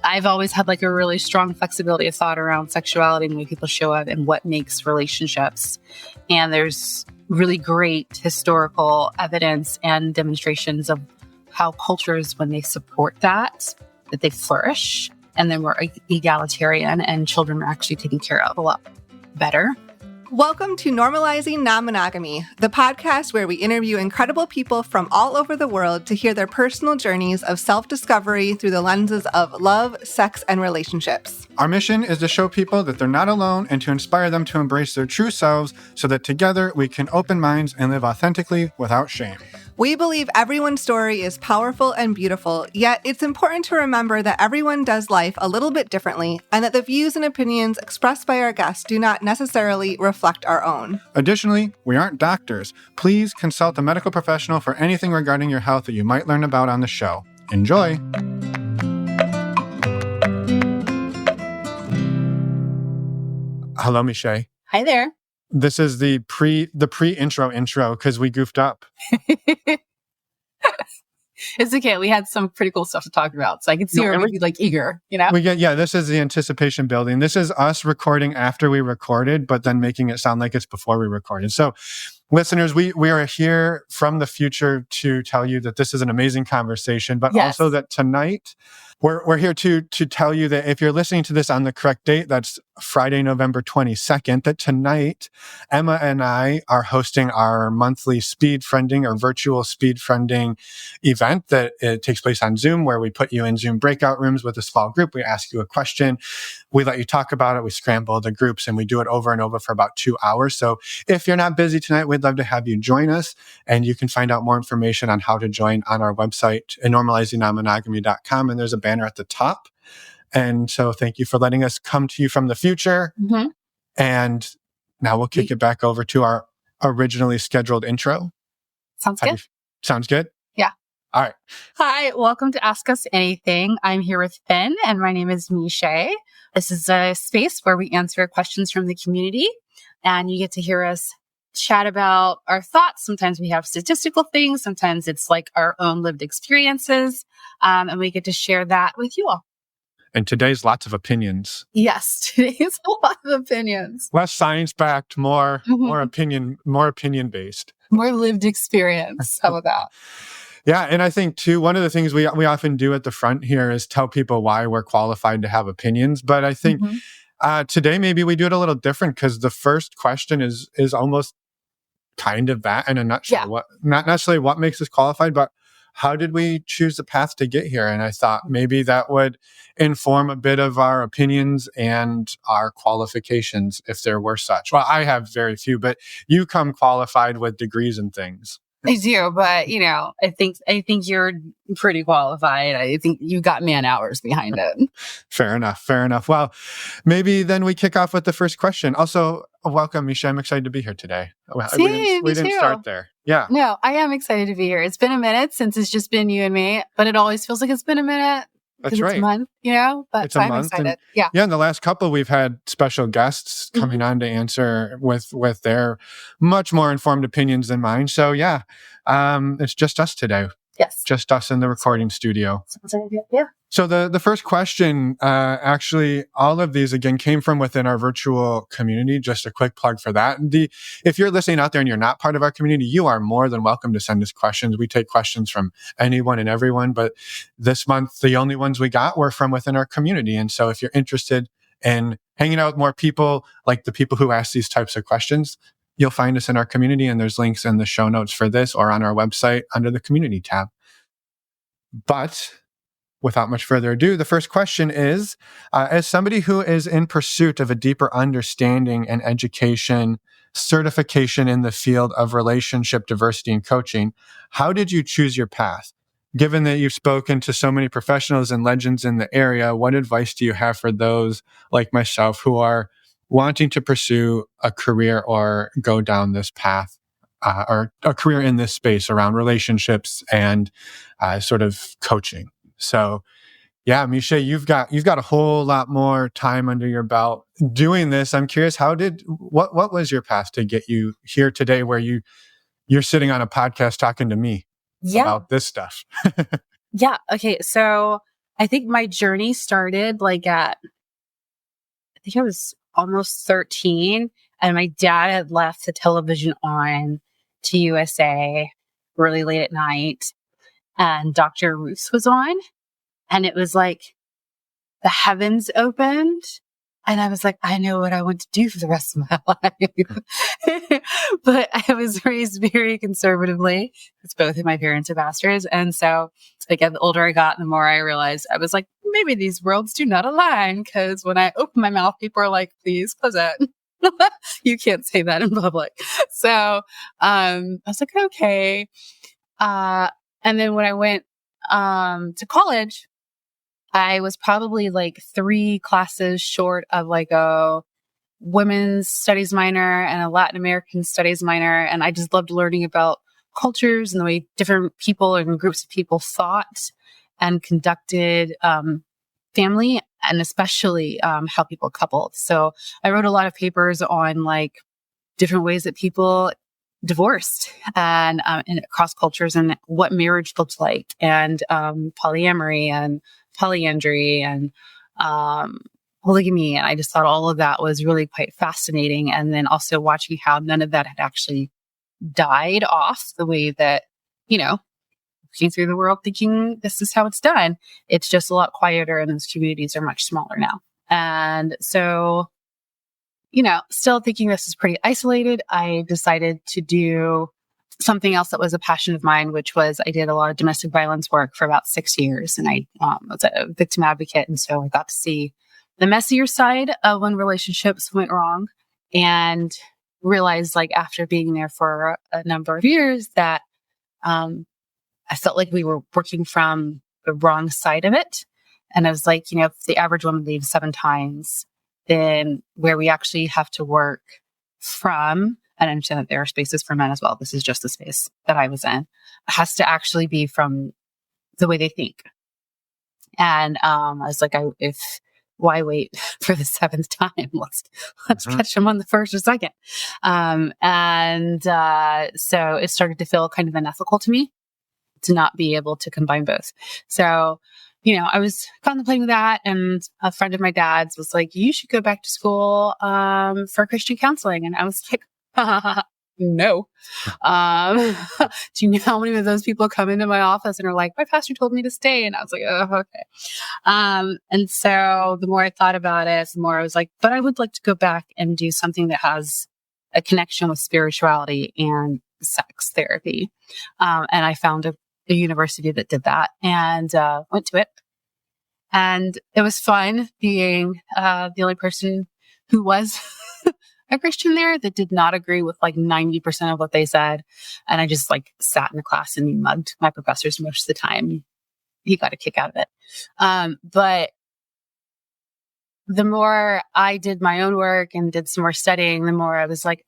I've always had like a really strong flexibility of thought around sexuality and the way people show up and what makes relationships. And there's really great historical evidence and demonstrations of how cultures, when they support that they flourish and they're more egalitarian and children are actually taken care of a lot better. Welcome to Normalizing Non-Monogamy, the podcast where we interview incredible people from all over the world to hear their personal journeys of self-discovery through the lenses of love, sex, and relationships. Our mission is to show people that they're not alone and to inspire them to embrace their true selves so that together we can open minds and live authentically without shame. We believe everyone's story is powerful and beautiful, yet it's important to remember that everyone does life a little bit differently and that the views and opinions expressed by our guests do not necessarily reflect our own. Additionally, we aren't doctors. Please consult a medical professional for anything regarding your health that you might learn about on the show. Enjoy! Hello, Meshai. Hi there. This is the pre-intro because we goofed up. It's okay. We had some pretty cool stuff to talk about. So I can see her maybe like eager, you know? This is the anticipation building. This is us recording after we recorded, but then making it sound like it's before we recorded. So listeners, we are here from the future to tell you that this is an amazing conversation, but also that tonight we're here to tell you that if you're listening to this on the correct date, that's Friday, November 22nd, that tonight Emma and I are hosting our monthly speed friending or virtual speed friending event that it takes place on Zoom, where we put you in Zoom breakout rooms with a small group. We ask you a question. We let you talk about it. We scramble the groups and we do it over and over for about 2 hours. So if you're not busy tonight, we'd love to have you join us. And you can find out more information on how to join on our website at normalizingnonmonogamy.com. And there's a banner at the top. And so thank you for letting us come to you from the future. Mm-hmm. And now we'll kick it back over to our originally scheduled intro. Sounds good. Sounds good? Yeah. All right. Hi, welcome to Ask Us Anything. I'm here with Fin, and my name is Meshai. This is a space where we answer questions from the community, and you get to hear us chat about our thoughts. Sometimes we have statistical things. Sometimes it's like our own lived experiences, and we get to share that with you all. And today's lots of opinions. Yes, today's a lot of opinions. Less science-backed, more opinion-based. More lived experience. How about that? Yeah, and I think too, one of the things we often do at the front here is tell people why we're qualified to have opinions. But I think today maybe we do it a little different because the first question is almost kind of that in a nutshell. Yeah. Not necessarily what makes us qualified, but how did we choose the path to get here? And I thought maybe that would inform a bit of our opinions and our qualifications if there were such. Well, I have very few, but you come qualified with degrees and things. I do, but I think you're pretty qualified. I think you got man hours behind it. Fair enough. Well, maybe then we kick off with the first question. Also, welcome, Meshai. I'm excited to be here today. We didn't start there. Yeah. No, I am excited to be here. It's been a minute since it's just been you and me, but it always feels like it's been a minute. That's right. It's a month, but it's a month. Excited. Yeah, in the last couple, we've had special guests coming on to answer with their much more informed opinions than mine. So yeah, it's just us today. Yes. Just us in the recording studio. Yeah. So the first question, actually, all of these, again, came from within our virtual community. Just a quick plug for that. If you're listening out there and you're not part of our community, you are more than welcome to send us questions. We take questions from anyone and everyone, but this month, the only ones we got were from within our community. And so if you're interested in hanging out with more people, like the people who ask these types of questions, you'll find us in our community, and there's links in the show notes for this or on our website under the community tab. But without much further ado, the first question is, as somebody who is in pursuit of a deeper understanding and education, certification in the field of relationship diversity and coaching, how did you choose your path? Given that you've spoken to so many professionals and legends in the area, what advice do you have for those like myself who are wanting to pursue a career or go down this path, or a career in this space around relationships and sort of coaching? So yeah, Meshai, you've got a whole lot more time under your belt doing this. I'm curious, what was your path to get you here today where you're sitting on a podcast talking to me? about this stuff? Yeah. Okay. So I think my journey started like I think I was almost 13, and my dad had left the television on to USA really late at night, and Dr. Ruth was on, and it was like the heavens opened. And I was like, I know what I want to do for the rest of my life. But I was raised very conservatively because both of my parents are pastors. And so, like, the older I got, the more I realized I was like, maybe these worlds do not align. Because when I open my mouth, people are like, please close it. You can't say that in public. So I was like, okay. And then when I went to college, I was probably like 3 classes short of like a women's studies minor and a Latin American studies minor. And I just loved learning about cultures and the way different people and groups of people thought and conducted family, and especially how people coupled. So I wrote a lot of papers on like different ways that people divorced and across cultures, and what marriage looked like, and polyamory and polyandry and polygamy. And I just thought all of that was really quite fascinating. And then also watching how none of that had actually died off the way that, looking through the world thinking this is how it's done. It's just a lot quieter, and those communities are much smaller now. And so, still thinking this is pretty isolated, I decided to do something else that was a passion of mine, which was I did a lot of domestic violence work for about 6 years, and I was a victim advocate. And so I got to see the messier side of when relationships went wrong, and realized, like, after being there for a number of years, that I felt like we were working from the wrong side of it. And I was like, if the average woman leaves 7 times, then where we actually have to work from, and I understand that there are spaces for men as well, this is just the space that I was in, has to actually be from the way they think. And I was like, why wait for the 7th time? Let's catch them on the 1st or 2nd. So it started to feel kind of unethical to me to not be able to combine both. So, I was contemplating that, and a friend of my dad's was like, you should go back to school for Christian counseling. And I was like, no. Do you know how many of those people come into my office and are like, my pastor told me to stay? And I was like, oh, okay. And so the more I thought about it, the more I was like, but I would like to go back and do something that has a connection with spirituality and sex therapy. And I found a university that did that, and went to it. And it was fun being the only person who was a Christian there that did not agree with like 90% of what they said. And I just like sat in the class and mugged my professors most of the time. He got a kick out of it. But the more I did my own work and did some more studying, the more I was like,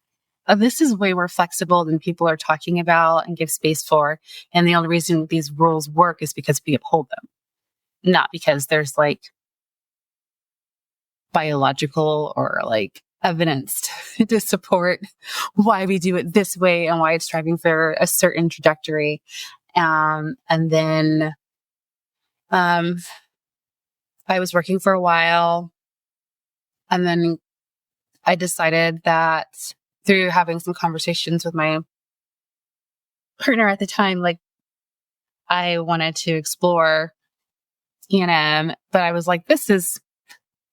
oh, this is way more flexible than people are talking about and give space for. And the only reason these rules work is because we uphold them, not because there's like biological or like evidence to support why we do it this way and why it's striving for a certain trajectory. And then I was working for a while, and then I decided that through having some conversations with my partner at the time, like I wanted to explore E&M, but I was like, this is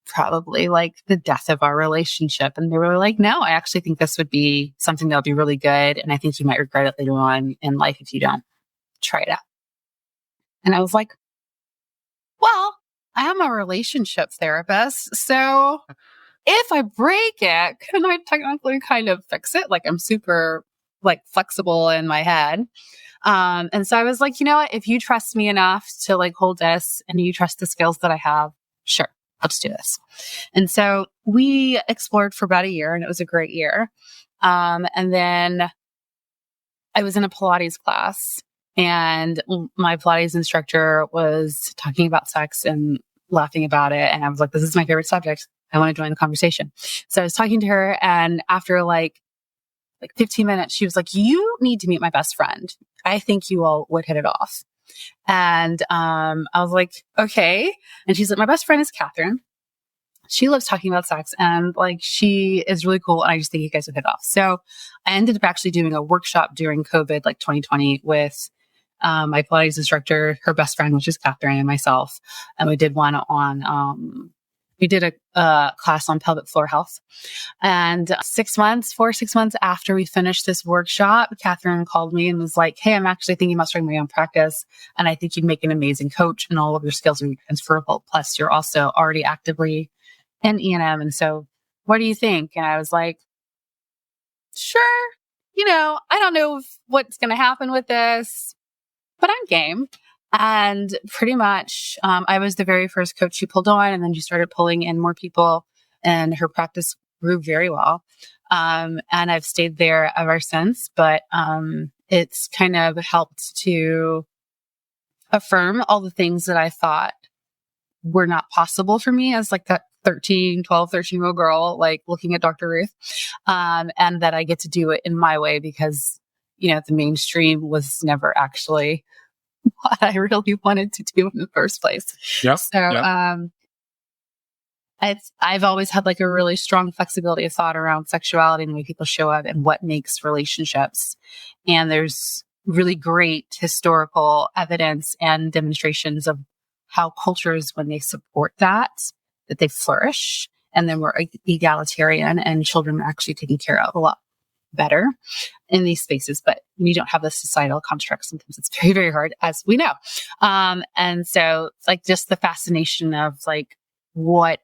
probably like the death of our relationship. And they were like, no, I actually think this would be something that would be really good. And I think you might regret it later on in life if you don't try it out. And I was like, well, I am a relationship therapist. So if I break it, can I technically kind of fix it? Like I'm super like flexible in my head. And so I was like, you know what? If you trust me enough to like hold this, and you trust the skills that I have, sure, let's do this. And so we explored for about a year, and it was a great year. And then I was in a Pilates class, and my Pilates instructor was talking about sex and laughing about it. And I was like, this is my favorite subject. I want to join the conversation. So I was talking to her, and after like like 15 minutes, she was like, you need to meet my best friend. I think you all would hit it off. And I was like, okay. And she's like, my best friend is Catherine. She loves talking about sex and like she is really cool. And I just think you guys would hit off. So I ended up actually doing a workshop during COVID, like 2020 with my Pilates instructor, her best friend, which is Catherine, and myself. And we did one on, we did a class on pelvic floor health. And 6 months after we finished this workshop, Catherine called me and was like, hey, I'm actually thinking about starting my own practice. And I think you'd make an amazing coach and all of your skills are transferable. Plus, you're also already actively in E&M. And so what do you think? And I was like, sure. I don't know what's going to happen with this, but I'm game. And pretty much, I was the very first coach she pulled on, and then she started pulling in more people, and her practice grew very well. And I've stayed there ever since, but it's kind of helped to affirm all the things that I thought were not possible for me as like that 13-year-old girl, like looking at Dr. Ruth, and that I get to do it in my way because, the mainstream was never actually what I really wanted to do in the first place. Yep. So, I've always had like a really strong flexibility of thought around sexuality and the way people show up and what makes relationships. And there's really great historical evidence and demonstrations of how cultures, when they support that they flourish, and then we're egalitarian and children are actually taken care of a lot better in these spaces. But when you don't have the societal construct, sometimes it's very, very hard, as we know. And so like just the fascination of like, what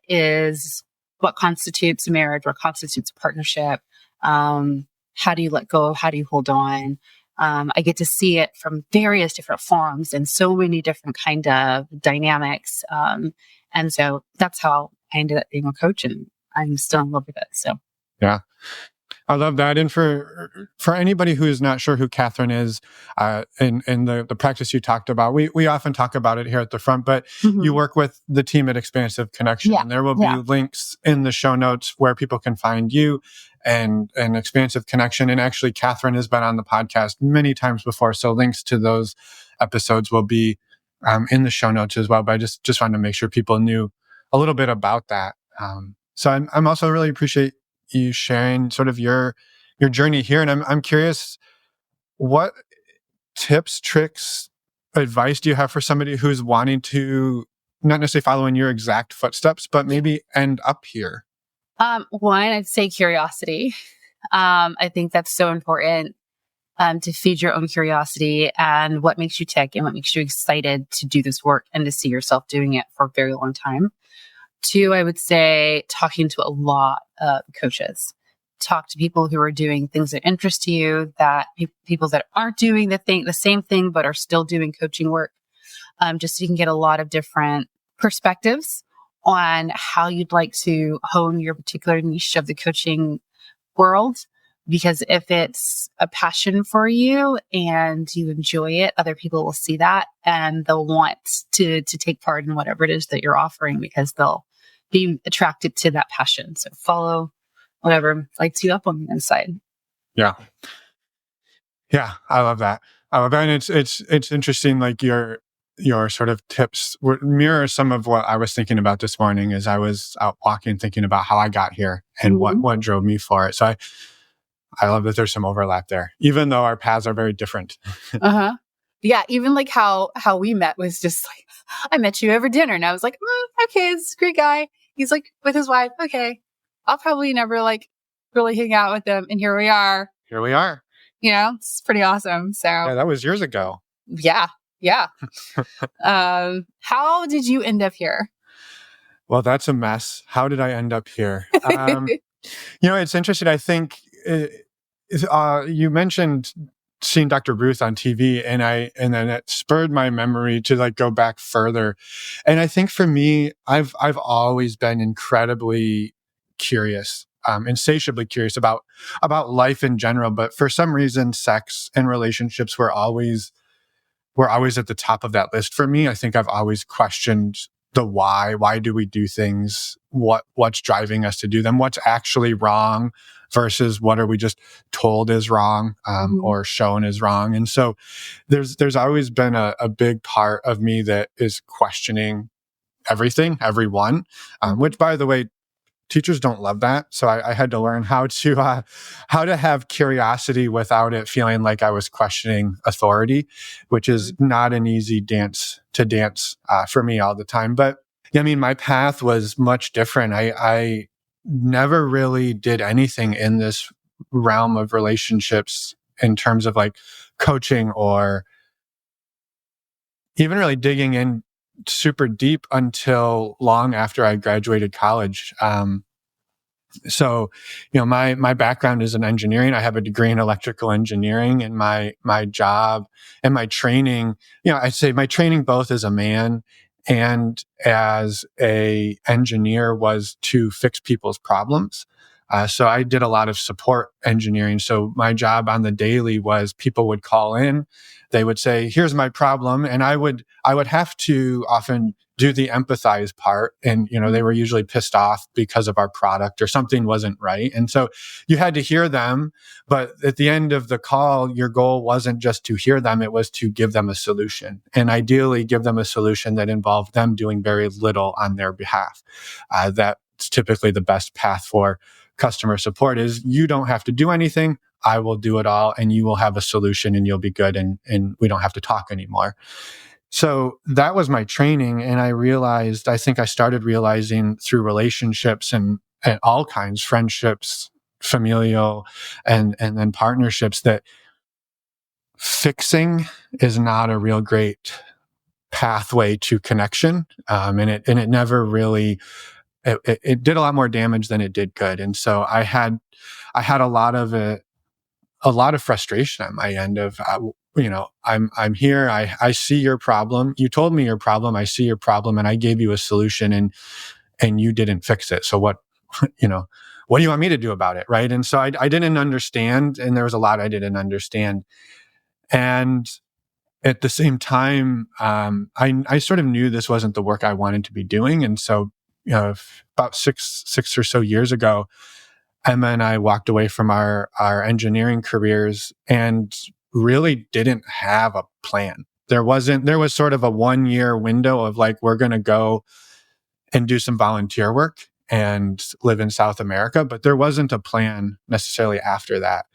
constitutes marriage, what constitutes partnership? How do you let go? How do you hold on? I get to see it from various different forms and so many different kind of dynamics. And so that's how I ended up being a coach, and I'm still in love with it. So, yeah. I love that. And for anybody who is not sure who Catherine is, in the practice you talked about, we often talk about it here at the front, but you work with the team at Expansive Connection, and there will be links in the show notes where people can find you and Expansive Connection. And actually, Catherine has been on the podcast many times before, so links to those episodes will be in the show notes as well. But I just wanted to make sure people knew a little bit about that. So I'm also really appreciate you sharing sort of your journey here. And I'm curious, what tips, tricks, advice do you have for somebody who's wanting to not necessarily follow in your exact footsteps, but maybe end up here? One, I'd say curiosity. I think that's so important, to feed your own curiosity and what makes you tick and what makes you excited to do this work and to see yourself doing it for a very long time. Two, I would say talking to a lot of coaches. Talk to people who are doing things that interest you, that people that aren't doing the same thing, but are still doing coaching work. Just so you can get a lot of different perspectives on how you'd like to hone your particular niche of the coaching world. Because if it's a passion for you and you enjoy it, other people will see that and they'll want to take part in whatever it is that you're offering because they'll be attracted to that passion. So follow whatever lights you up on the inside. Yeah. Yeah. I love that. And it's interesting, like your sort of tips mirror some of what I was thinking about this morning as I was out walking, thinking about how I got here and what drove me for it. So I love that there's some overlap there, even though our paths are very different. Yeah. Even like how we met was just like, I met you over dinner and I was like, okay, this is a great guy. He's like with his wife. Okay. I'll probably never like really hang out with them. And here we are. It's pretty awesome. So yeah, that was years ago. Yeah. Yeah. How did you end up here? Well, that's a mess. How did I end up here? It's interesting. I think you mentioned seeing Dr. Ruth on TV, and then it spurred my memory to like go back further. And I think for me, I've always been incredibly curious, insatiably curious about life in general. But for some reason, sex and relationships were always at the top of that list for me. I think I've always questioned the why. Why do we do things? What's driving us to do them? What's actually wrong? versus what are we just told is wrong, or shown is wrong. And so there's always been a big part of me that is questioning everything, everyone, which, by the way, teachers don't love that. So I had to learn how to have curiosity without it feeling like I was questioning authority, which is not an easy dance to dance for me all the time. But I mean, my path was much different. I never really did anything in this realm of relationships in terms of like coaching or even really digging in super deep until long after I graduated college. So, my background is in engineering. I have a degree in electrical engineering, and my job and my training, I'd say my training both as a man and as a engineer was to fix people's problems. So I did a lot of support engineering. So my job on the daily was people would call in, they would say, "Here's my problem," and I would have to often do the empathize part. And, they were usually pissed off because of our product or something wasn't right. And so you had to hear them. But at the end of the call, your goal wasn't just to hear them. It was to give them a solution, and ideally give them a solution that involved them doing very little on their behalf. That's typically the best path for customer support is you don't have to do anything. I will do it all, and you will have a solution, and you'll be good. And we don't have to talk anymore. So that was my training. And I think I started realizing through relationships and all kinds, friendships, familial, and then partnerships, that fixing is not a real great pathway to connection. And it never really, it did a lot more damage than it did good. And so I had a lot of frustration on my end of, I'm here. I see your problem. You told me your problem. I see your problem, and I gave you a solution, and you didn't fix it. So what, what do you want me to do about it? Right. And so I didn't understand. And there was a lot I didn't understand. And at the same time, I sort of knew this wasn't the work I wanted to be doing. And so, about six or so years ago, Emma and I walked away from our engineering careers and really didn't have a plan. There was sort of a 1-year window of like, we're going to go and do some volunteer work and live in South America, but there wasn't a plan necessarily after that.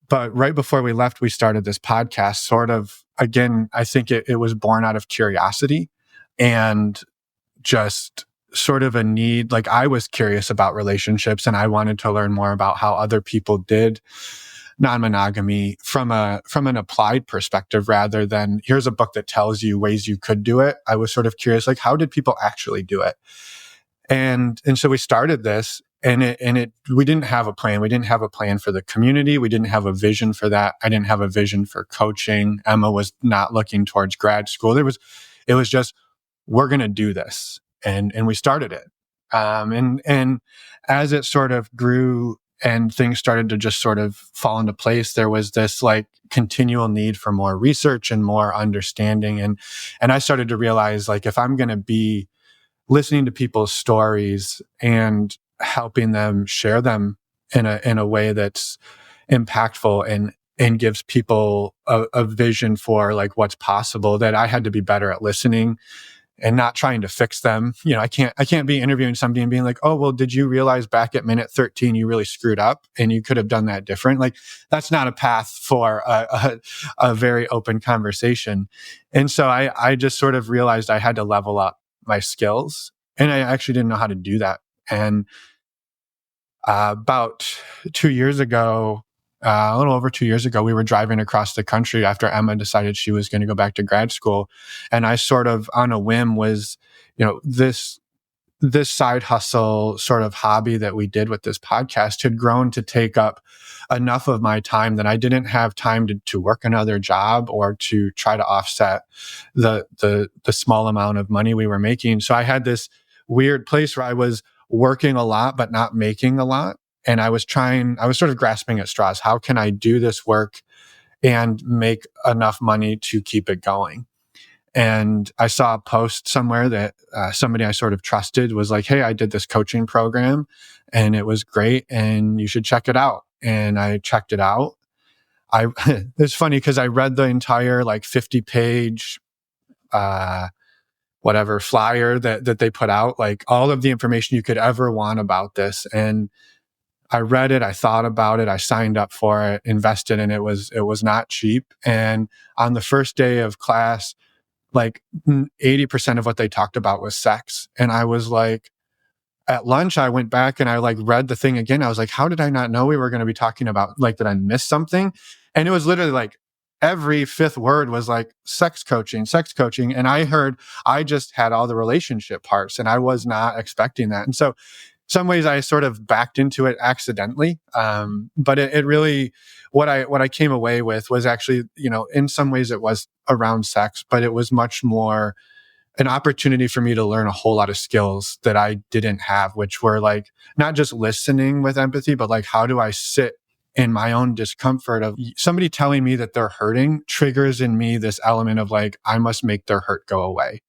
But right before we left, we started this podcast, sort of, again, I think it was born out of curiosity and just sort of a need. Like, I was curious about relationships, and I wanted to learn more about how other people did non-monogamy from an applied perspective, rather than here's a book that tells you ways you could do it. I was sort of curious, like, how did people actually do it? And so we started this, and we didn't have a plan. We didn't have a plan for the community. We didn't have a vision for that. I didn't have a vision for coaching. Emma was not looking towards grad school. It was just, we're going to do this. And we started it. And as it sort of grew and things started to just sort of fall into place, there was this like continual need for more research and more understanding. And I started to realize, like, if I'm going to be listening to people's stories and helping them share them in a way that's impactful and gives people a vision for like what's possible, that I had to be better at listening and not trying to fix them. I can't be interviewing somebody and being like, "Oh, well, did you realize back at minute 13 you really screwed up and you could have done that different?" Like, that's not a path for a very open conversation. And so I just sort of realized I had to level up my skills, and I actually didn't know how to do that. And about 2 years ago, a little over 2 years ago, we were driving across the country after Emma decided she was going to go back to grad school. And I sort of, on a whim, was, this side hustle sort of hobby that we did with this podcast had grown to take up enough of my time that I didn't have time to work another job or to try to offset the small amount of money we were making. So I had this weird place where I was working a lot, but not making a lot. And I was sort of grasping at straws. How can I do this work and make enough money to keep it going? And I saw a post somewhere that somebody I sort of trusted was like, hey, I did this coaching program and it was great and you should check it out. And I checked it out. It's funny because I read the entire like 50-page whatever flyer that they put out, like all of the information you could ever want about this. And I read it, I thought about it, I signed up for it, invested in it. It was not cheap. And on the first day of class, like 80% of what they talked about was sex. And I was like, at lunch, I went back and I like read the thing again. I was like, how did I not know we were going to be talking about, like, did I miss something? And it was literally like every fifth word was like sex coaching. And I just had all the relationship parts and I was not expecting that. And so some ways I sort of backed into it accidentally. But it really, what I came away with was actually, in some ways it was around sex, but it was much more an opportunity for me to learn a whole lot of skills that I didn't have, which were like, not just listening with empathy, but like, how do I sit in my own discomfort of somebody telling me that they're hurting triggers in me this element of like, I must make their hurt go away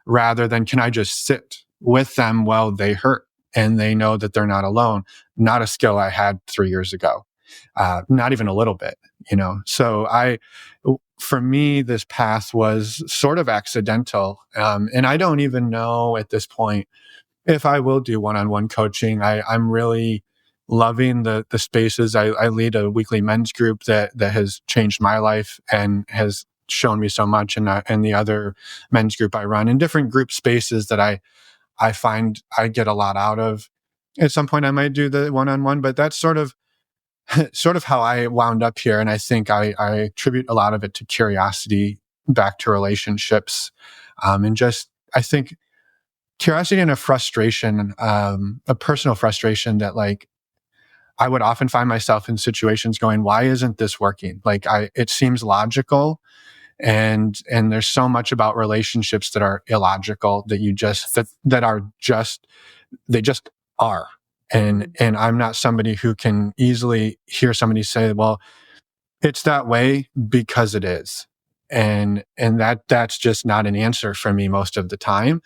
rather than can I just sit with them while they hurt and they know that they're not alone. Not a skill I had 3 years ago. Not even a little bit, So for me, this path was sort of accidental. And I don't even know at this point if I will do one-on-one coaching. I'm really loving the spaces. I lead a weekly men's group that has changed my life and has shown me so much. And the other men's group I run in different group spaces that I find I get a lot out of. At some point I might do the one-on-one, but that's sort of how I wound up here. And I think I attribute a lot of it to curiosity back to relationships. And just, I think curiosity and a frustration, a personal frustration that like, I would often find myself in situations going, why isn't this working? Like it seems logical. And there's so much about relationships that are illogical that you just, that are just, they just are. And I'm not somebody who can easily hear somebody say, well, it's that way because it is. And that's just not an answer for me most of the time.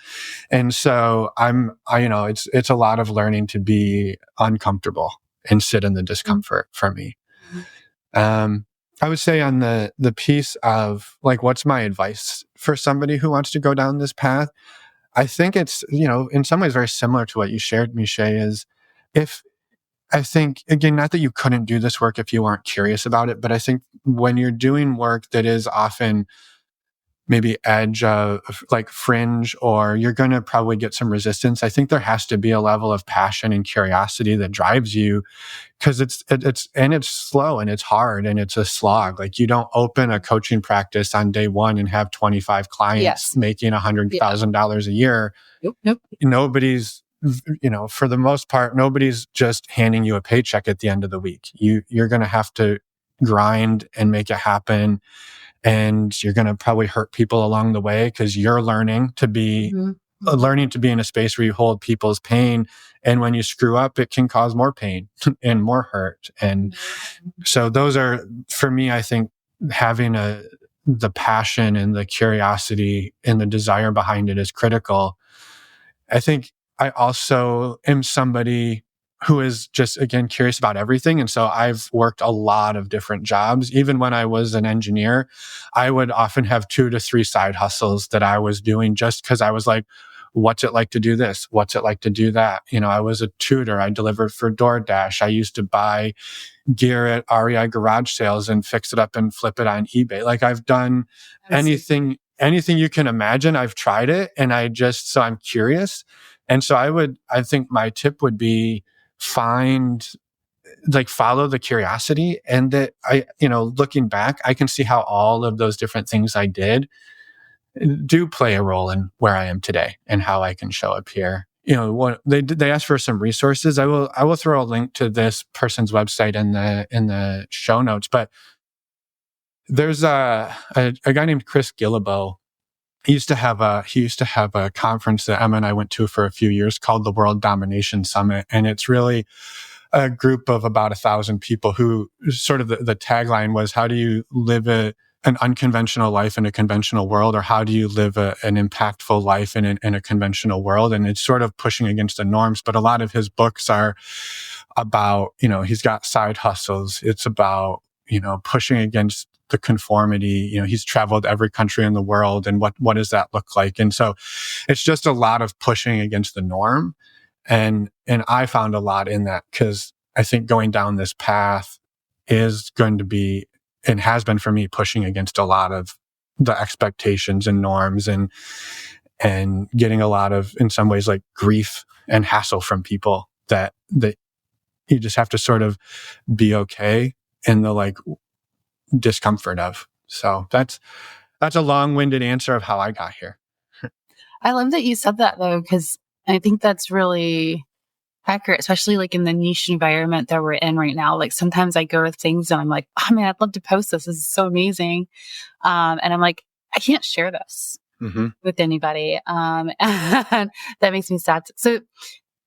And so it's a lot of learning to be uncomfortable and sit in the discomfort for me. I would say on the piece of like, what's my advice for somebody who wants to go down this path? I think it's, in some ways very similar to what you shared, Meshai, is I think, again, not that you couldn't do this work if you weren't curious about it, but I think when you're doing work that is often maybe edge of like fringe, or you're going to probably get some resistance, I think there has to be a level of passion and curiosity that drives you, because it's slow and it's hard and it's a slog. Like you don't open a coaching practice on day one and have 25 clients making $100,000 a year. Nope. Nobody's, for the most part, nobody's just handing you a paycheck at the end of the week. You're going to have to grind and make it happen. And you're going to probably hurt people along the way because you're learning to be in a space where you hold people's pain. And when you screw up, it can cause more pain and more hurt. And so those are, for me, I think having the passion and the curiosity and the desire behind it is critical. I think I also am somebody who is just, again, curious about everything. And so I've worked a lot of different jobs. Even when I was an engineer, I would often have 2 to 3 side hustles that I was doing just because I was like, what's it like to do this? What's it like to do that? I was a tutor. I delivered for DoorDash. I used to buy gear at REI garage sales and fix it up and flip it on eBay. Like I've done anything you can imagine. I've tried it. And so I'm curious. And so I think my tip would be follow the curiosity, and that looking back, I can see how all of those different things I did do play a role in where I am today and how I can show up here. They asked for some resources. I will throw a link to this person's website in the show notes, but there's a guy named Chris Gillibo. He used to have a conference that Emma and I went to for a few years called the World Domination Summit. And it's really a group of about 1,000 people who sort of the tagline was, how do you live an unconventional life in a conventional world, or how do you live an impactful life in a conventional world? And it's sort of pushing against the norms. But a lot of his books are about, he's got side hustles. It's about, pushing against the conformity. He's traveled every country in the world, and what does that look like? And so it's just a lot of pushing against the norm. And I found a lot in that, because I think going down this path is going to be, and has been for me, pushing against a lot of the expectations and norms, and getting a lot of, in some ways, like grief and hassle from people that you just have to sort of be okay in the like discomfort of. So that's a long-winded answer of how I got here. I love that you said that, though, because I think that's really accurate, especially like in the niche environment that we're in right now. Like sometimes I go to things and I'm like, oh man, I'd love to post this. This is so amazing. And I'm like, I can't share this with anybody. And that makes me sad. So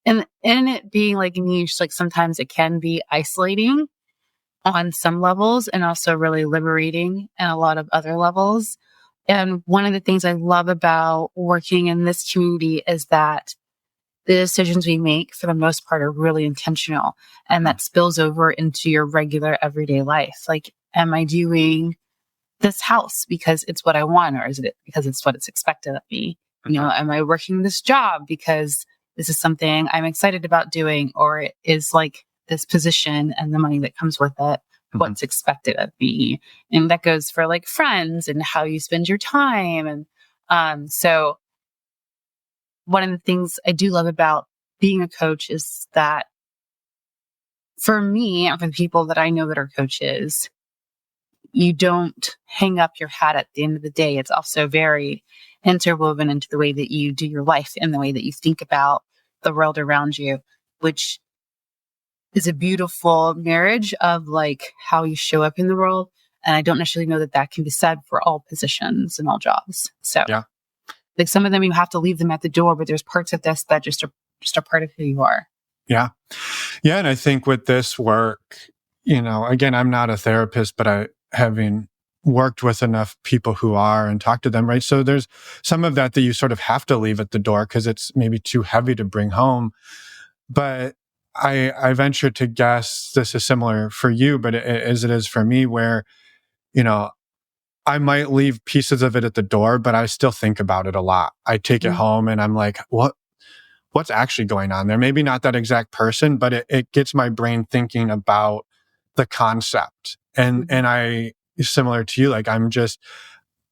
in it being like niche, like sometimes it can be isolating on some levels, and also really liberating in a lot of other levels. And one of the things I love about working in this community is that the decisions we make, for the most part, are really intentional, and that spills over into your regular everyday life. Like, am I doing this house because it's what I want, or is it because it's what it's expected of me? Am I working this job because this is something I'm excited about doing, or is like this position and the money that comes with it what's expected of me? And that goes for like friends and how you spend your time. And so one of the things I do love about being a coach is that for me, and for the people that I know that are coaches, you don't hang up your hat at the end of the day. It's also very interwoven into the way that you do your life and the way that you think about the world around you, which is a beautiful marriage of like how you show up in the world. And I don't necessarily know that can be said for all positions and all jobs. So yeah. Like some of them, you have to leave them at the door, but there's parts of this that just are part of who you are. Yeah. Yeah. And I think with this work, again, I'm not a therapist, but having worked with enough people who are and talked to them, right? So there's some of that you sort of have to leave at the door because it's maybe too heavy to bring home. But I venture to guess this is similar for you, but as it is for me, where, I might leave pieces of it at the door, but I still think about it a lot. I take it home and I'm like, what's actually going on there? Maybe not that exact person, but it gets my brain thinking about the concept. And I, similar to you, like I'm just,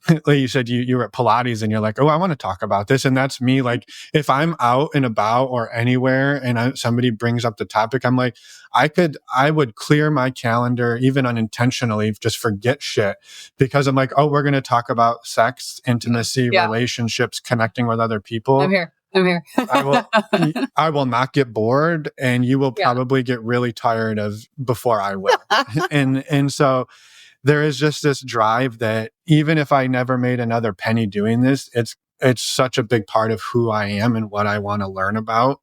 like you said, you were at Pilates and you're like, oh, I want to talk about this. And that's me. Like if I'm out and about or anywhere and somebody brings up the topic, I'm like, I would clear my calendar, even unintentionally, just forget shit, because I'm like, oh, we're going to talk about sex, intimacy, relationships, connecting with other people. I'm here. I will not get bored, and you will probably get really tired of before I will. and so there is just this drive that even if I never made another penny doing this, it's such a big part of who I am and what I want to learn about.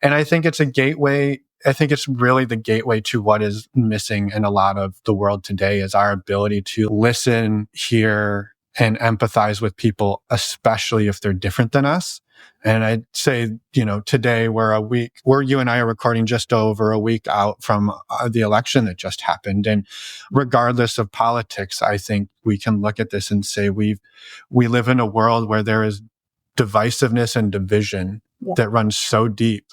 And I think it's a gateway. I think it's really the gateway to what is missing in a lot of the world today, is our ability to listen, hear, and empathize with people, especially if they're different than us. And I'd say, today where you and I are recording just over a week out from the election that just happened. And regardless of politics, I think we can look at this and say we live in a world where there is divisiveness and division that runs so deep.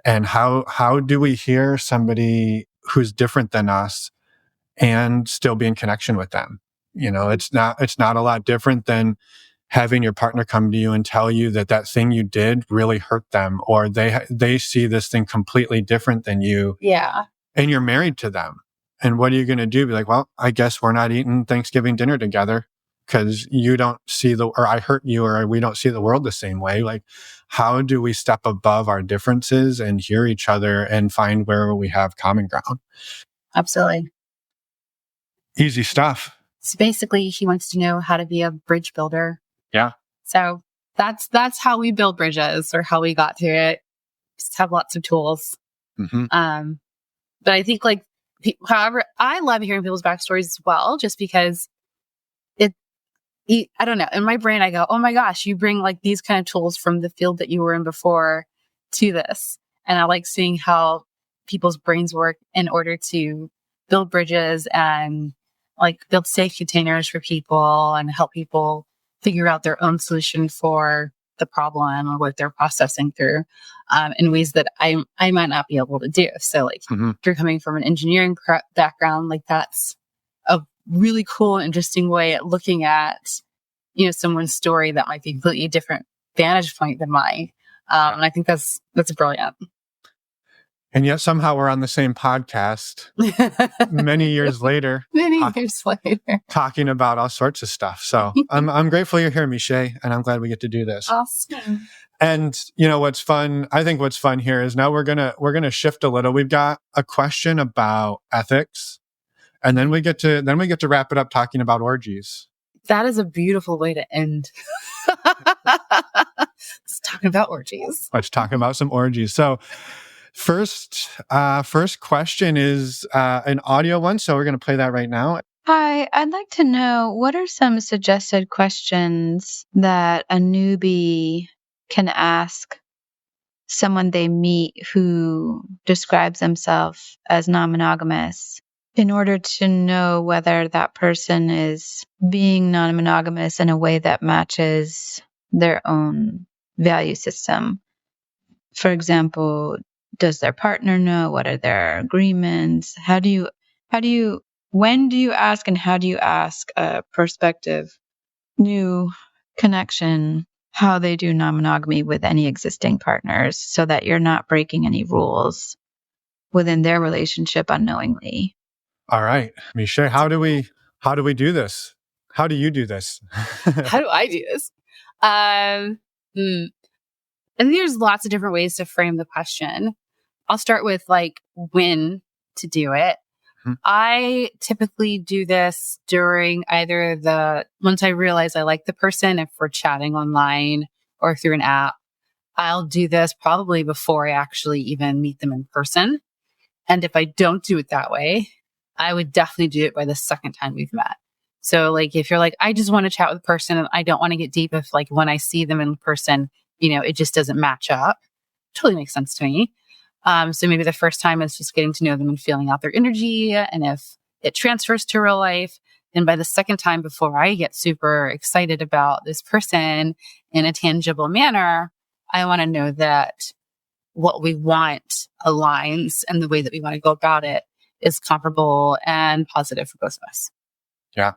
And how do we hear somebody who's different than us and still be in connection with them? It's not a lot different than having your partner come to you and tell you that thing you did really hurt them, or they see this thing completely different than you. Yeah. And you're married to them. And what are you going to do? Be like, well, I guess we're not eating Thanksgiving dinner together because you don't see or I hurt you, or we don't see the world the same way. Like, how do we step above our differences and hear each other and find where we have common ground? Absolutely. Easy stuff. So basically, he wants to know how to be a bridge builder. Yeah. So that's how we build bridges, or how we got to it. Just have lots of tools. But I think however, I love hearing people's backstories as well, just because I don't know. In my brain, I go, oh my gosh, you bring like these kind of tools from the field that you were in before to this. And I like seeing how people's brains work in order to build bridges and like build safe containers for people and help people figure out their own solution for the problem or what they're processing through in ways that I might not be able to do. So like if you're coming from an engineering background, like that's a really cool, interesting way at looking at, someone's story that might be a completely different vantage point than mine. And I think that's brilliant. And yet somehow we're on the same podcast many years later. Talking about all sorts of stuff. So I'm grateful you're here, Meshai, and I'm glad we get to do this. Awesome. And what's fun, I think what's fun here is now we're gonna shift a little. We've got a question about ethics, and then we get to wrap it up talking about orgies. That is a beautiful way to end. Let's talk about orgies. Let's talk about some orgies. So first question is an audio one. So we're going to play that right now. Hi, I'd like to know what are some suggested questions that a newbie can ask someone they meet who describes themselves as non-monogamous in order to know whether that person is being non-monogamous in a way that matches their own value system. For example, does their partner know? What are their agreements? When do you ask and how do you ask a prospective new connection how they do non-monogamy with any existing partners so that you're not breaking any rules within their relationship unknowingly? All right, Meshai, how do we do this? How do you do this? How do I do this? And there's lots of different ways to frame the question. I'll start with like when to do it. I typically do this during either once I realize I like the person, if we're chatting online or through an app, I'll do this probably before I actually even meet them in person. And if I don't do it that way, I would definitely do it by the second time we've met. So like, if you're like, I just want to chat with a person and I don't want to get deep, if like when I see them in person, it just doesn't match up. Totally makes sense to me. So maybe the first time is just getting to know them and feeling out their energy. And if it transfers to real life, then by the second time, before I get super excited about this person in a tangible manner, I want to know that what we want aligns and the way that we want to go about it is comparable and positive for both of us. Yeah.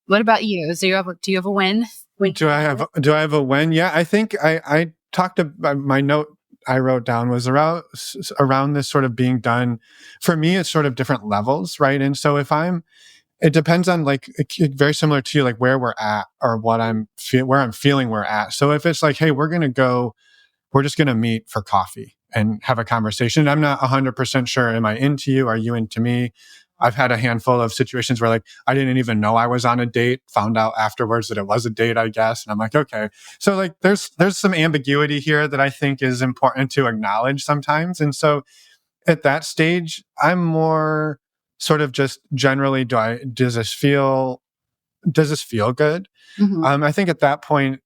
What about you? Do you have a win? Do I have a win? Yeah, I think I talked about my note I wrote down was around this sort of being done. For me, it's sort of different levels, right? And so it depends on like, very similar to you, like where we're at or where I'm feeling we're at. So if it's like, hey, we're just going to meet for coffee and have a conversation. I'm not 100% sure. Am I into you? Are you into me? I've had a handful of situations where like, I didn't even know I was on a date, found out afterwards that it was a date, I guess. And I'm like, okay. So like, there's some ambiguity here that I think is important to acknowledge sometimes. And so at that stage, I'm more sort of just generally, does this feel good? I think at that point,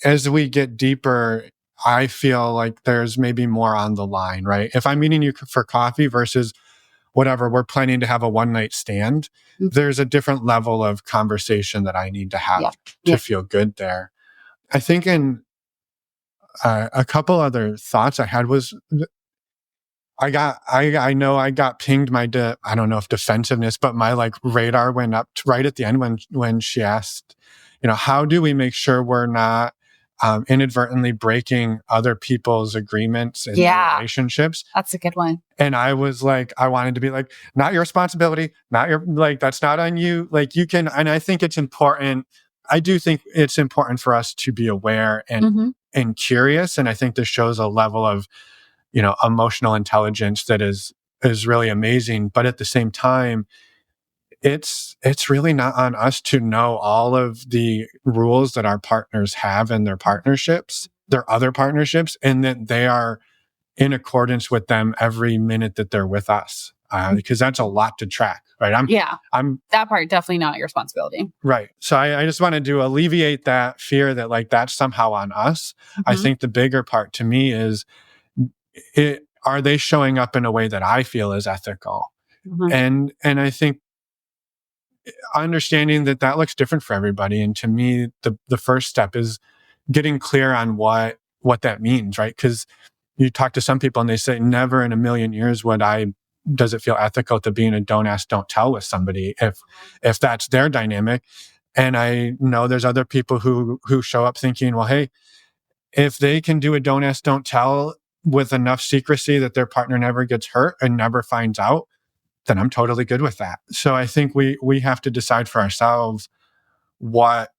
as we get deeper, I feel like there's maybe more on the line, right? If I'm meeting you for coffee versus whatever, we're planning to have a one night stand, there's a different level of conversation that I need to have to feel good there. I think in a couple other thoughts I had was, I know I got pinged I don't know if defensiveness, but my like radar went up right at the end when she asked, how do we make sure we're not inadvertently breaking other people's agreements and relationships? That's a good one. And I was like, I wanted to be like, not your responsibility, that's not on you. Like you can, and I think it's important. I do think it's important for us to be aware and curious. And I think this shows a level of, emotional intelligence that is really amazing. But at the same time, it's really not on us to know all of the rules that our partners have in their partnerships, their other partnerships, and that they are in accordance with them every minute that they're with us. because that's a lot to track, right? I'm that part definitely not your responsibility. Right. So I just wanted to alleviate that fear that like that's somehow on us. I think the bigger part to me is are they showing up in a way that I feel is ethical? And I think understanding that looks different for everybody. And to me, the first step is getting clear on what that means, right? Because you talk to some people and they say, never in a million years does it feel ethical to be in a don't ask, don't tell with somebody if that's their dynamic. And I know there's other people who show up thinking, well, hey, if they can do a don't ask, don't tell with enough secrecy that their partner never gets hurt and never finds out, then I'm totally good with that. So I think we have to decide for ourselves what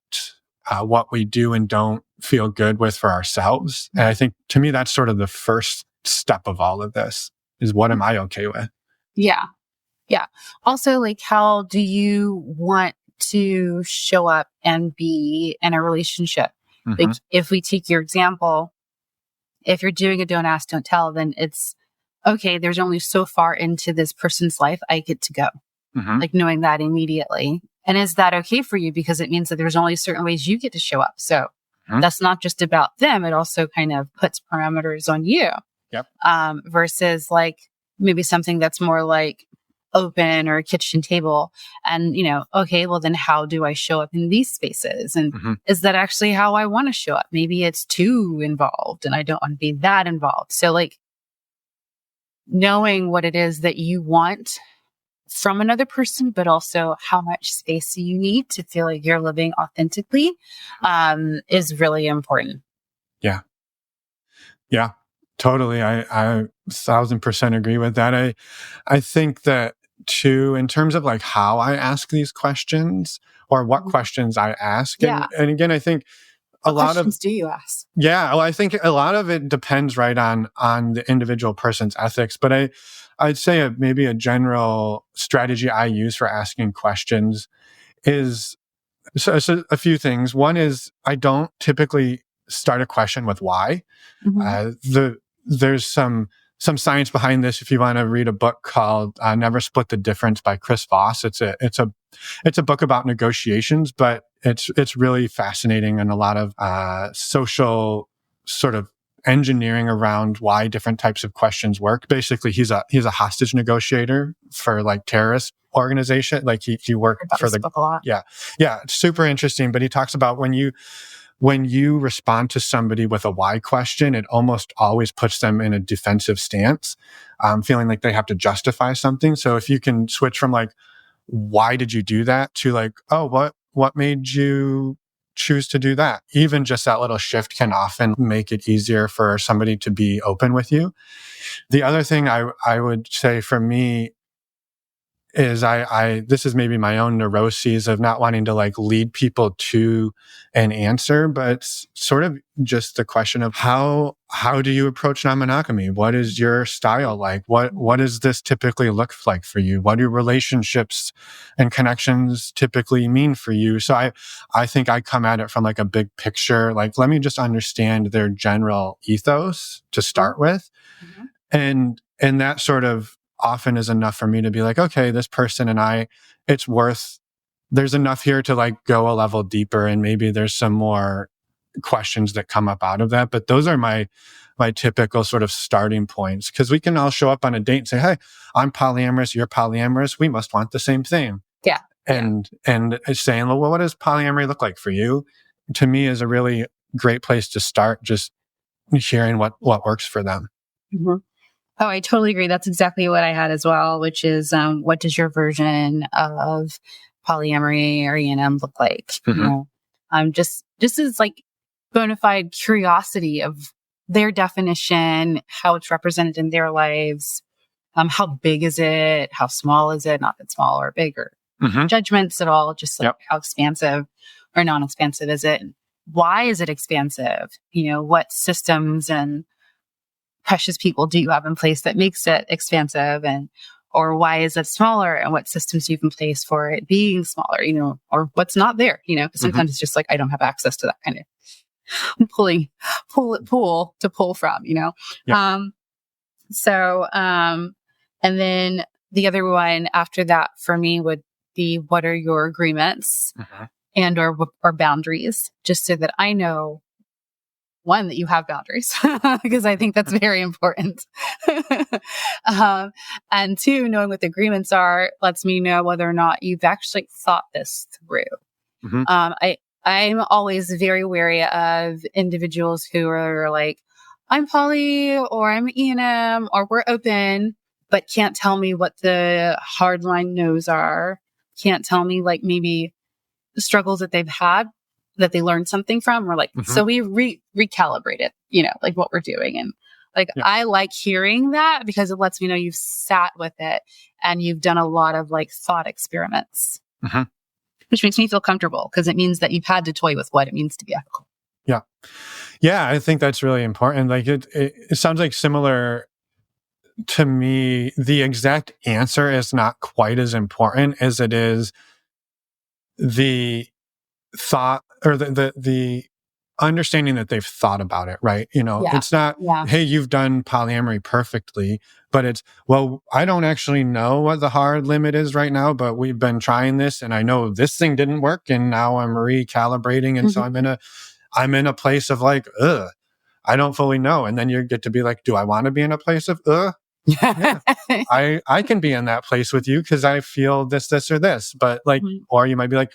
we do and don't feel good with for ourselves. And I think to me, that's sort of the first step of all of this is what am I okay with? Yeah. Yeah. Also, like, how do you want to show up and be in a relationship? Like, if we take your example, if you're doing a don't ask, don't tell, then it's okay. There's only so far into this person's life I get to go. Like knowing that immediately. And is that okay for you? Because it means that there's only certain ways you get to show up. So that's not just about them. It also kind of puts parameters on you. Yep. Versus like maybe something that's more like open or a kitchen table. And, okay, well then how do I show up in these spaces? And is that actually how I want to show up? Maybe it's too involved and I don't want to be that involved. So like knowing what it is that you want from another person, but also how much space you need to feel like you're living authentically, is really important. Yeah. Yeah, totally. I 1,000% agree with that. I think that too, in terms of like how I ask these questions or what questions I ask. And again, I think what questions do you ask? Yeah. Well, I think a lot of it depends right on the individual person's ethics, but I'd say maybe a general strategy I use for asking questions is so a few things. One is I don't typically start a question with why. There's some science behind this. If you want to read a book called "Never Split the Difference" by Chris Voss, it's a book about negotiations, but it's really fascinating and a lot of social sort of engineering around why different types of questions work. Basically, he's a hostage negotiator for like terrorist organization. Like he worked for the book a lot. Yeah, it's super interesting. But he talks about when you respond to somebody with a why question, it almost always puts them in a defensive stance, feeling like they have to justify something. So if you can switch from like, why did you do that to like, oh, what made you choose to do that? Even just that little shift can often make it easier for somebody to be open with you. The other thing I would say for me is this is maybe my own neuroses of not wanting to like lead people to an answer, but it's sort of just the question of how do you approach non-monogamy? What is your style like? What does this typically look like for you? What do relationships and connections typically mean for you? So I think I come at it from like a big picture, like let me just understand their general ethos to start with. And that sort of often is enough for me to be like, okay, this person and I, there's enough here to like go a level deeper, and maybe there's some more questions that come up out of that. But those are my typical sort of starting points, because we can all show up on a date and say, hey, I'm polyamorous, you're polyamorous, we must want the same thing. Yeah. And saying, well, what does polyamory look like for you? To me is a really great place to start, just hearing what works for them. Oh, I totally agree. That's exactly what I had as well, which is what does your version of polyamory or E&M look like? Just as like bona fide curiosity of their definition, how it's represented in their lives. How big is it? How small is it? Not that small or big or judgments at all. Just like how expansive or non-expansive is it? Why is it expansive? What systems and precious people do you have in place that makes it expansive, or why is it smaller, and what systems do you have in place for it being smaller, or what's not there, because sometimes it's just like, I don't have access to that kind of pool to pull from, Yeah. and then the other one after that for me would be, what are your agreements and or boundaries, just so that I know, one, that you have boundaries, because I think that's very important. And two, knowing what the agreements are lets me know whether or not you've actually thought this through. I'm always very wary of individuals who are like, I'm poly or I'm E&M or we're open, but can't tell me what the hard line no's are. Can't tell me like maybe the struggles that they've had that they learned something from. We're like, so we recalibrated, like what we're doing. And like, I like hearing that because it lets me know you've sat with it and you've done a lot of like thought experiments, which makes me feel comfortable because it means that you've had to toy with what it means to be ethical. Yeah. Yeah. I think that's really important. Like it sounds like similar to me. The exact answer is not quite as important as it is the thought or the understanding that they've thought about it, right? It's not, hey, you've done polyamory perfectly, but it's, well, I don't actually know what the hard limit is right now, but we've been trying this and I know this thing didn't work and now I'm recalibrating. And so I'm in a place of like, I don't fully know. And then you get to be like, do I want to be in a place of, yeah, I can be in that place with you because I feel this, or this, but like, or you might be like,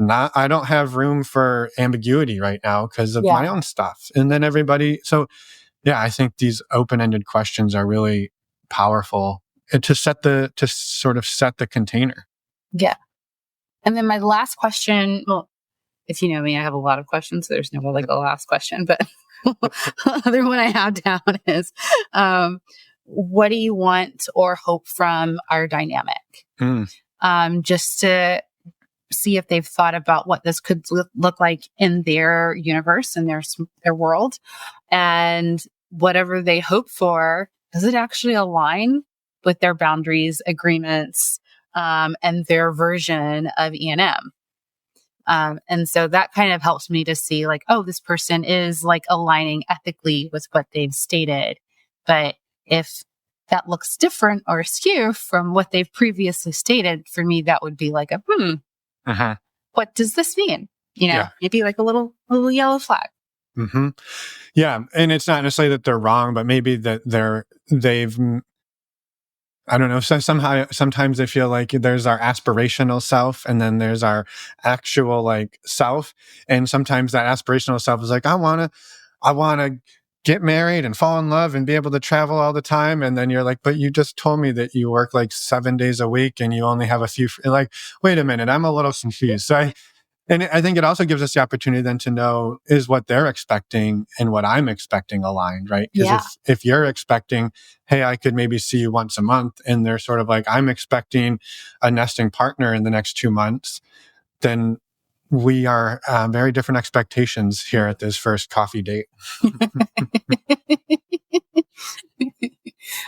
I don't have room for ambiguity right now because of my own stuff. And then so yeah, I think these open-ended questions are really powerful to sort of set the container. Yeah. And then my last question, well, if you know me, I have a lot of questions. So there's no like a last question, but the other one I have down is, what do you want or hope from our dynamic? Just to see if they've thought about what this could look like in their universe and their world, and whatever they hope for, does it actually align with their boundaries, agreements, and their version of E&M? And so that kind of helps me to see like, oh, this person is like aligning ethically with what they've stated. But if that looks different or askew from what they've previously stated, for me, that would be like a, what does this mean? Maybe like a little yellow flag. Yeah. And it's not necessarily that they're wrong, but maybe that they've, I don't know. So sometimes I feel like there's our aspirational self and then there's our actual like self. And sometimes that aspirational self is like, I want to get married and fall in love and be able to travel all the time. And then you're like, but you just told me that you work like 7 days a week and you only have a few, like, wait a minute, I'm a little confused. So I think it also gives us the opportunity then to know, is what they're expecting and what I'm expecting aligned, right? Because if you're expecting, hey, I could maybe see you once a month, and they're sort of like, I'm expecting a nesting partner in the next 2 months, then we are very different expectations here at this first coffee date.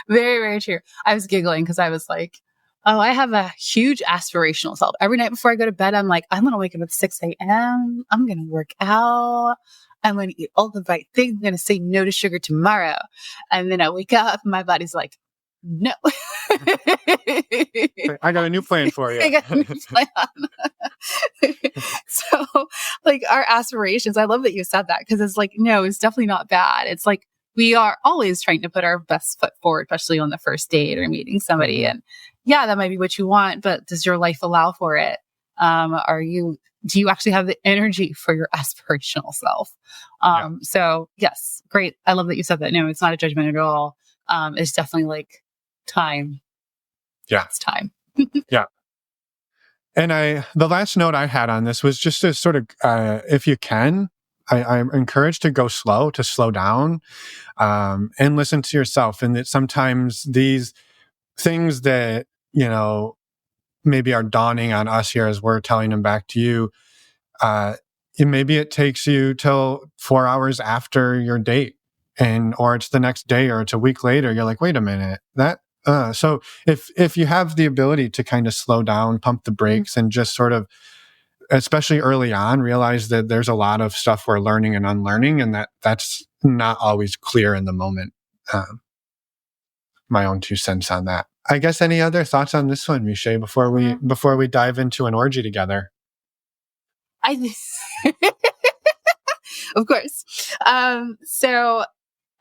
Very, very true. I was giggling because I was like, oh, I have a huge aspirational self. Every night before I go to bed, I'm like, I'm going to wake up at 6 a.m. I'm going to work out. I'm going to eat all the right things. I'm going to say no to sugar tomorrow. And then I wake up and my body's like, no. I got a new plan for you. I got a new plan. So like our aspirations, I love that you said that because it's like, no, it's definitely not bad. It's like, we are always trying to put our best foot forward, especially on the first date or meeting somebody. And yeah, that might be what you want, but does your life allow for it? Do you actually have the energy for your aspirational self? So yes, great. I love that you said that. No, it's not a judgment at all. It's definitely like time. Yeah. It's time. Yeah. And the last note I had on this was just to sort of, if you can, I'm encouraged to go slow, to slow down, and listen to yourself. And that sometimes these things that, maybe are dawning on us here as we're telling them back to you, maybe it takes you till 4 hours after your date, or it's the next day, or it's a week later. You're like, wait a minute, so if you have the ability to kind of slow down, pump the brakes, and just sort of, especially early on, realize that there's a lot of stuff we're learning and unlearning, and that's not always clear in the moment. my own 2 cents on that. I guess any other thoughts on this one, Meshai, before we dive into an orgy together? Of course. So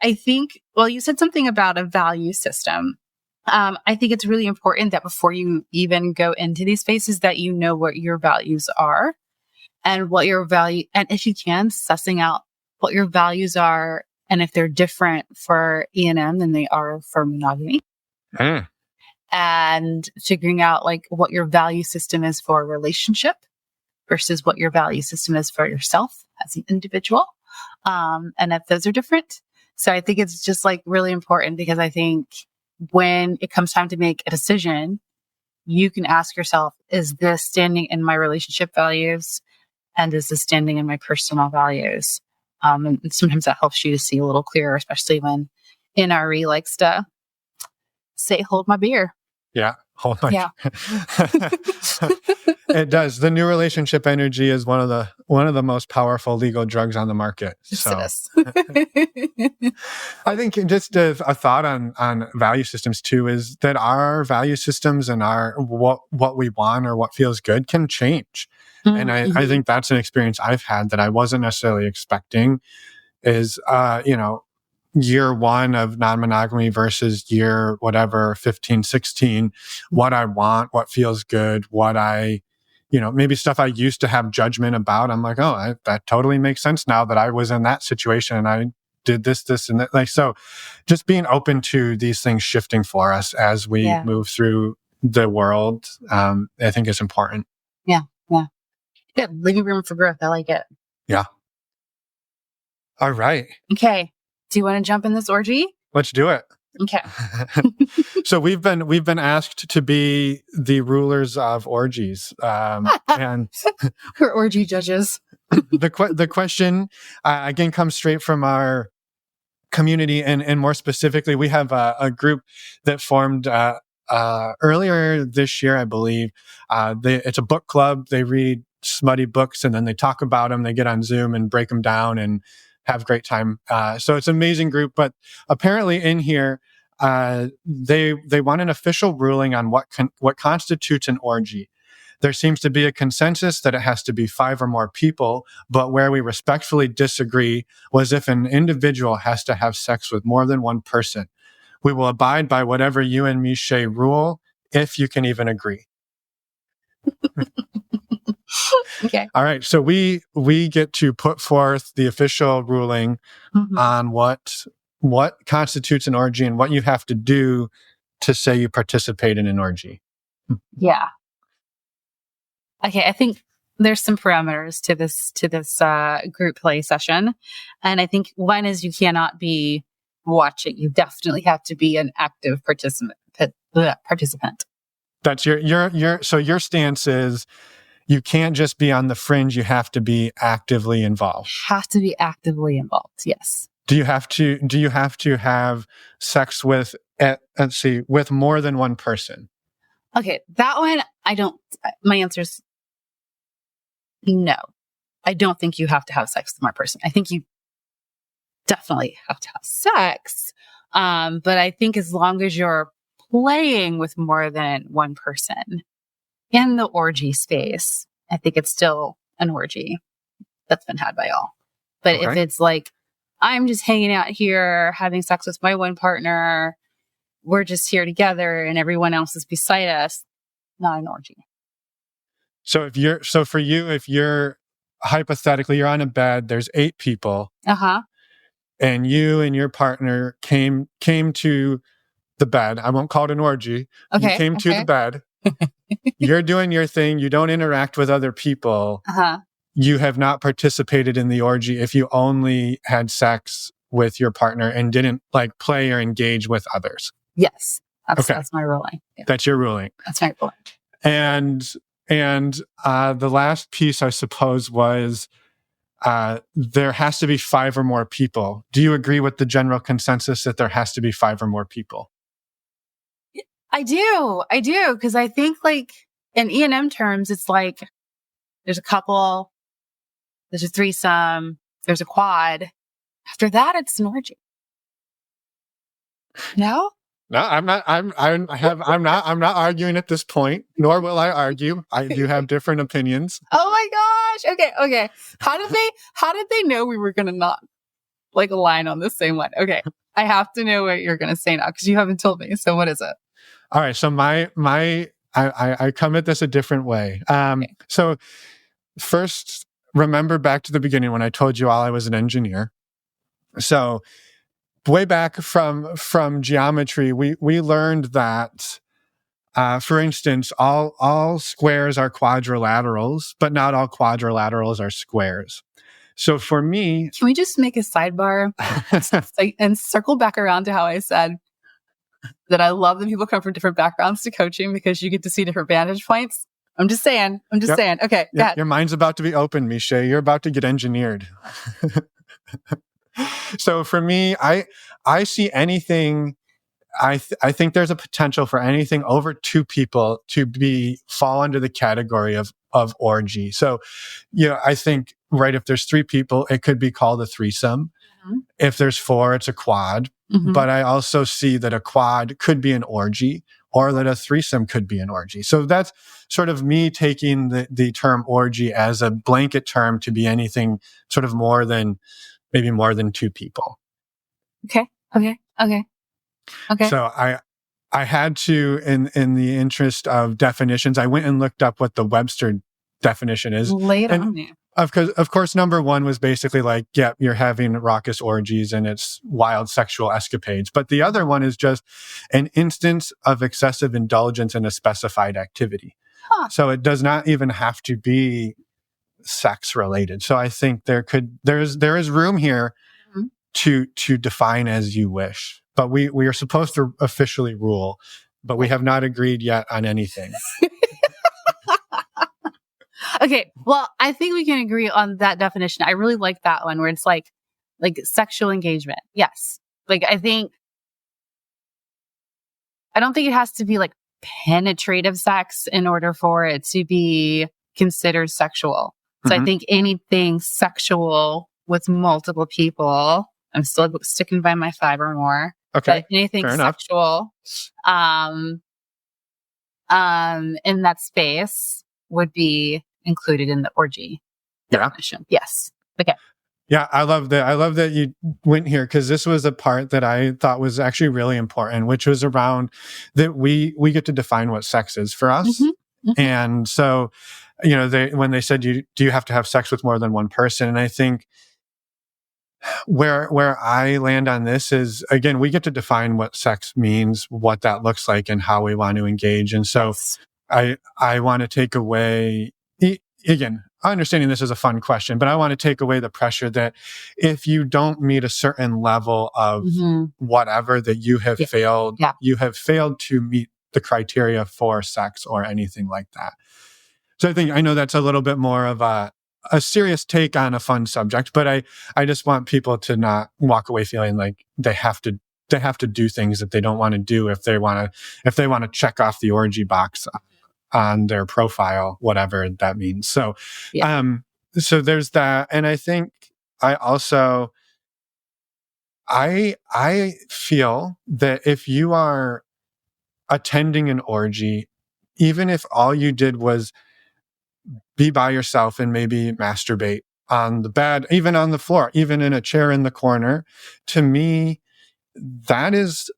I think, well, you said something about a value system. I think it's really important that before you even go into these spaces that you know what your values are and what your value, and if you can, sussing out what your values are and if they're different for E&M than they are for monogamy. And figuring out like what your value system is for a relationship versus what your value system is for yourself as an individual. And if those are different. So I think it's just like really important because I think when it comes time to make a decision, you can ask yourself, is this standing in my relationship values? And is this standing in my personal values? And sometimes that helps you to see a little clearer, especially when NRE likes to say, hold my beer. Yeah. Hold my Yeah. It does. The new relationship energy is one of the most powerful legal drugs on the market. So I think just a thought on value systems too is that our value systems and our what we want or what feels good can change. And I think that's an experience I've had that I wasn't necessarily expecting is year 1 of non-monogamy versus year whatever 15, 16, what I want, what feels good, what I maybe stuff I used to have judgment about. I'm like, oh, that totally makes sense now that I was in that situation and I did this, and that. Like, so just being open to these things shifting for us as we move through the world, I think is important. Yeah. Good. Leaving room for growth. I like it. Yeah. All right. Okay. Do you want to jump in this orgy? Let's do it. Okay. So we've been asked to be the rulers of orgies, and we're orgy judges. the question again comes straight from our community, and more specifically, we have a group that formed earlier this year, I believe. It's a book club. They read smutty books and then they talk about them. They get on Zoom and break them down and have a great time. So it's an amazing group. But apparently in here, they want an official ruling on what constitutes an orgy. There seems to be a consensus that it has to be 5 or more people, but where we respectfully disagree was if an individual has to have sex with more than one person. We will abide by whatever you and Meshai rule, if you can even agree. Okay. All right. So we get to put forth the official ruling on what constitutes an orgy and what you have to do to say you participate in an orgy. Yeah. Okay. I think there's some parameters to this group play session. And I think one is you cannot be watching. You definitely have to be an active participant. That's so your stance is you can't just be on the fringe, you have to be actively involved. Have to be actively involved, yes. Do you have to have sex with more than one person? Okay, that one my answer is no. I don't think you have to have sex with more person. I think you definitely have to have sex. But I think as long as you're playing with more than one person in the orgy space, I think it's still an orgy that's been had by all. But if it's like, I'm just hanging out here, having sex with my one partner, we're just here together and everyone else is beside us, not an orgy. So if you're hypothetically, you're on a bed, there's 8 people. And you and your partner came to the bed. I won't call it an orgy. Okay. You came to the bed. You're doing your thing. You don't interact with other people. You have not participated in the orgy if you only had sex with your partner and didn't like play or engage with others. Yes. That's my ruling. Yeah. That's your ruling. That's my ruling. And the last piece, I suppose, was there has to be 5 or more people. Do you agree with the general consensus that there has to be 5 or more people? I do. Because I think like in E&M terms, it's like there's a couple, there's a threesome, there's a quad. After that, it's an orgy. No? No, I'm not. I'm not arguing at this point, nor will I argue. I do have different opinions. Oh my gosh. Okay. How did they know we were going to not like align on the same one? Okay. I have to know what you're going to say now because you haven't told me. So what is it? All right. So I come at this a different way. Okay. So first, remember back to the beginning when I told you all I was an engineer. So way back from geometry, we learned that, for instance, all squares are quadrilaterals, but not all quadrilaterals are squares. So for me, can we just make a sidebar and circle back around to how I said that I love that people come from different backgrounds to coaching because you get to see different vantage points? I'm just saying. Okay, go ahead. Your mind's about to be open, Meshai. You're about to get engineered. So for me, I see anything. I think there's a potential for anything over 2 people to fall under the category of orgy. So, I think, right, if there's 3 people, it could be called a threesome. Mm-hmm. If there's 4, it's a quad. Mm-hmm. But I also see that a quad could be an orgy, or that a threesome could be an orgy. So that's sort of me taking the term orgy as a blanket term to be anything sort of maybe more than 2 people. Okay. So I had to, in the interest of definitions, I went and looked up what the Webster definition is. Lay it on me. Of course, number 1 was basically like, yeah, you're having raucous orgies and it's wild sexual escapades. But the other one is just an instance of excessive indulgence in a specified activity. Huh. So it does not even have to be sex related. So I think there is room here to define as you wish. But we are supposed to officially rule, but we have not agreed yet on anything. Okay, well, I think we can agree on that definition. I really like that one where it's like sexual engagement. Yes. I don't think it has to be like penetrative sex in order for it to be considered sexual. So I think anything sexual with multiple people, I'm still sticking by my 5 or more. Okay. But anything sexual, in that space would be included in the orgy definition. Yes. Okay. Yeah, I love that you went here, because this was a part that I thought was actually really important, which was around that we get to define what sex is for us. Mm-hmm. Mm-hmm. And so, when they said, do you have to have sex with more than one person? And I think where I land on this is, again, we get to define what sex means, what that looks like, and how we want to engage. And so I want to take away, again, understanding this is a fun question, but I want to take away the pressure that if you don't meet a certain level of whatever, that you have failed, you have failed to meet the criteria for sex or anything like that. So I know that's a little bit more of a serious take on a fun subject, but I just want people to not walk away feeling like they have to do things that they don't want to do if they want to check off the orgy box on their profile, whatever that means. So, so there's that. And I think I also, I feel that if you are attending an orgy, even if all you did was be by yourself and maybe masturbate on the bed, even on the floor, even in a chair in the corner, to me, that is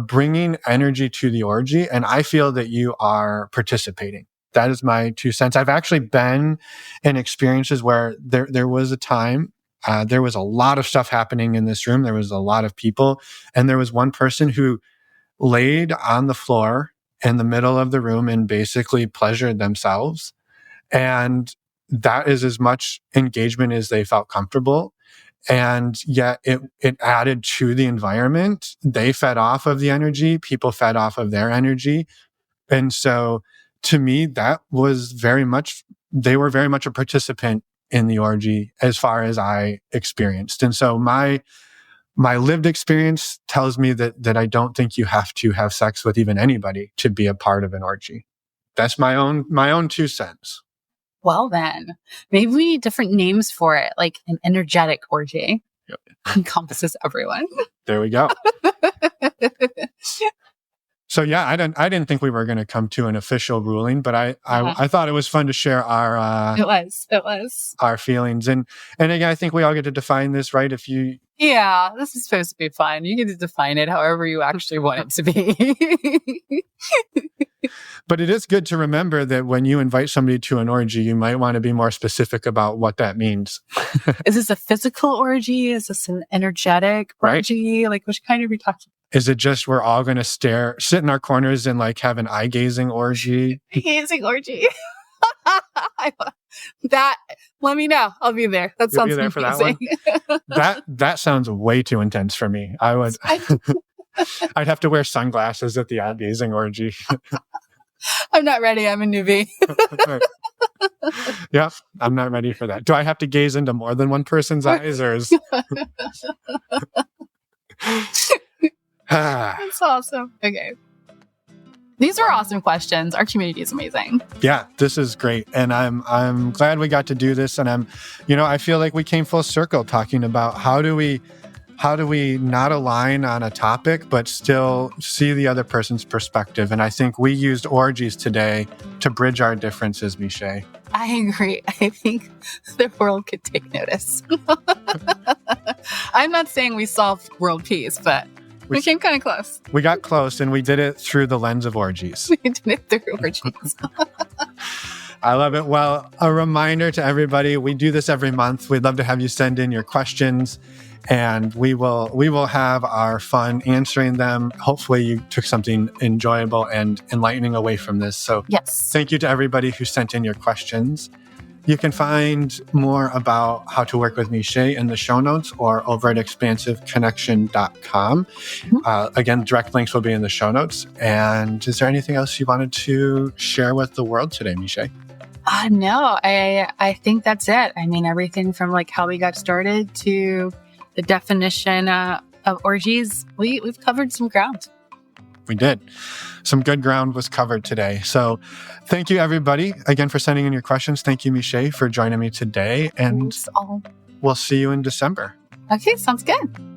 bringing energy to the orgy. And I feel that you are participating. That is my 2 cents. I've actually been in experiences where there was a time, there was a lot of stuff happening in this room. There was a lot of people. And there was one person who laid on the floor in the middle of the room and basically pleasured themselves. And that is as much engagement as they felt comfortable. And yet it added to the environment. They fed off of the energy. People fed off of their energy. And so to me, that was they were very much a participant in the orgy as far as I experienced. And so my lived experience tells me that I don't think you have to have sex with even anybody to be a part of an orgy. That's my own 2 cents. Well, then maybe we need different names for it, like an energetic orgy. Yep. Encompasses everyone. There we go. So yeah, I didn't think we were going to come to an official ruling, but I thought it was fun to share our It was our feelings, and again, I think we all get to define this, right? This is supposed to be fun. You get to define it however you actually want it to be. But it is good to remember that when you invite somebody to an orgy, you might want to be more specific about what that means. Is this a physical orgy? Is this an energetic orgy? Like, which kind are we talking? Is it just we're all going to sit in our corners and like have an eye-gazing orgy? Eye-gazing orgy. Let me know. I'll be there. That sounds there for that one? That sounds way too intense for me. I'd have to wear sunglasses at the eye-gazing orgy. I'm not ready. I'm a newbie. Yeah, I'm not ready for that. Do I have to gaze into more than one person's eyes, or is... That's awesome. Okay. These are awesome questions. Our community is amazing. Yeah, this is great. And I'm glad we got to do this. And I feel like we came full circle talking about how do we not align on a topic, but still see the other person's perspective. And I think we used orgies today to bridge our differences, Meshai. I agree. I think the world could take notice. I'm not saying we solved world peace, but we came kind of close. We got close, and we did it through the lens of orgies. We did it through orgies. I love it. Well, a reminder to everybody, we do this every month. We'd love to have you send in your questions, and we will have our fun answering them. Hopefully you took something enjoyable and enlightening away from this. So yes, thank you to everybody who sent in your questions. You can find more about how to work with Meshai in the show notes or over at expansiveconnection.com. Again, direct links will be in the show notes. And is there anything else you wanted to share with the world today, Meshai? No, I think that's it. I mean, everything from like how we got started to the definition of orgies, we've covered some ground. We did. Some good ground was covered today. So thank you, everybody, again, for sending in your questions. Thank you, Meshai, for joining me today. And we'll see you in December. Okay, sounds good.